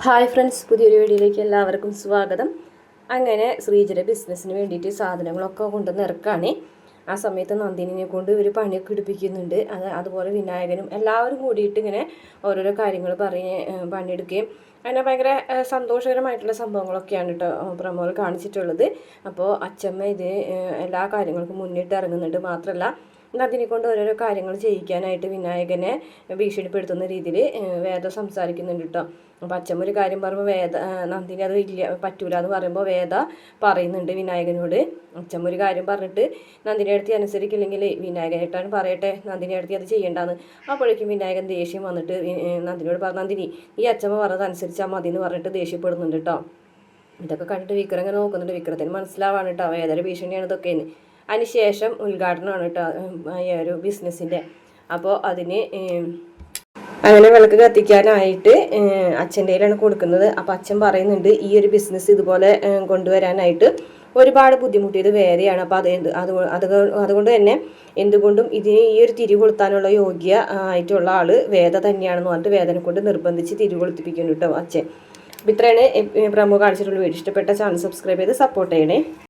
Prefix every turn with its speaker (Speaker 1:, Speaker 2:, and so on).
Speaker 1: Hi friends, പുതിയൊരു വീഡിയോയിലേക്ക് എല്ലാവർക്കും സ്വാഗതം. അങ്ങനെ ശ്രീജയുടെ ബിസിനസ്സിന് വേണ്ടിയിട്ട് സാധനങ്ങളൊക്കെ കൊണ്ടുവന്ന് ഇറക്കാണ്. ആ സമയത്ത് നന്ദിനിനെ കൊണ്ട് ഒരു പണിയൊക്കെ എടുപ്പിക്കുന്നുണ്ട്. അതുപോലെ വിനായകനും എല്ലാവരും കൂടിയിട്ട് ഇങ്ങനെ ഓരോരോ കാര്യങ്ങൾ പറഞ്ഞ് പണിയെടുക്കുകയും അങ്ങനെ ഭയങ്കര സന്തോഷകരമായിട്ടുള്ള സംഭവങ്ങളൊക്കെയാണ് കേട്ടോ പ്രമോൾ കാണിച്ചിട്ടുള്ളത്. അപ്പോൾ അച്ചമ്മ ഇത് എല്ലാ കാര്യങ്ങൾക്കും മുന്നിട്ട് ഇറങ്ങുന്നുണ്ട്. മാത്രമല്ല നന്ദിനെ കൊണ്ട് ഓരോരോ കാര്യങ്ങൾ ചെയ്യിക്കാനായിട്ട് വിനായകനെ ഭീഷണിപ്പെടുത്തുന്ന രീതിയിൽ വേദ സംസാരിക്കുന്നുണ്ട് കേട്ടോ. അപ്പോൾ അച്ഛമ്മ ഒരു കാര്യം പറയുമ്പോൾ നന്ദിനി അത് ഇല്ല പറ്റൂല എന്ന് പറയുമ്പോൾ വേദ പറയുന്നുണ്ട് വിനായകനോട്. അച്ഛമ്മ ഒരു കാര്യം പറഞ്ഞിട്ട് നന്ദിനി അടുത്ത് അനുസരിക്കില്ലെങ്കിൽ വിനായകനായിട്ടാണ് പറയട്ടെ, നന്ദിനി അടുത്ത് അത് ചെയ്യേണ്ടെന്ന്. അപ്പോഴേക്കും വിനായകൻ ദേഷ്യം വന്നിട്ട് നന്ദിനിയോട് പറഞ്ഞു, നന്ദിനി ഈ അച്ഛമ്മ പറഞ്ഞത് അനുസരിച്ചാൽ മതി എന്ന് പറഞ്ഞിട്ട് ദേഷ്യപ്പെടുന്നുണ്ട് കേട്ടോ. ഇതൊക്കെ കണ്ടിട്ട് വിക്രം ഇങ്ങനെ നോക്കുന്നുണ്ട്. വിക്രത്തിന് മനസ്സിലാവാണ് കേട്ടോ വേദന ഭീഷണിയാണ് ഇതൊക്കെയെന്ന്. അതിനുശേഷം ഉദ്ഘാടനമാണ് കേട്ടോ ഒരു ബിസിനസ്സിൻ്റെ. അപ്പോൾ അതിന് അങ്ങനെ വിളക്ക് കത്തിക്കാനായിട്ട് അച്ഛൻ്റെ കയ്യിലാണ് കൊടുക്കുന്നത്. അപ്പോൾ അച്ഛൻ പറയുന്നുണ്ട് ഈ ഒരു ബിസിനസ് ഇതുപോലെ കൊണ്ടുവരാനായിട്ട് ഒരുപാട് ബുദ്ധിമുട്ടിയത് വേദയാണ്. അപ്പോൾ അതുകൊണ്ട് തന്നെ എന്തുകൊണ്ടും ഇതിന് ഈ ഒരു തിരി കൊളുത്താനുള്ള യോഗ്യ ആയിട്ടുള്ള ആൾ വേദ തന്നെയാണെന്ന് പറഞ്ഞിട്ട് വേദനെ കൊണ്ട് നിർബന്ധിച്ച് തിരി കൊളുത്തിപ്പിക്കുന്നു കേട്ടോ അച്ഛൻ. അപ്പോൾ ഇത്രയാണ് പ്രമുഖ കാണിച്ചിട്ടുള്ള വീഡിയോ. ഇഷ്ടപ്പെട്ട ചാനൽ സബ്സ്ക്രൈബ് ചെയ്ത് സപ്പോർട്ട് ചെയ്യണേ.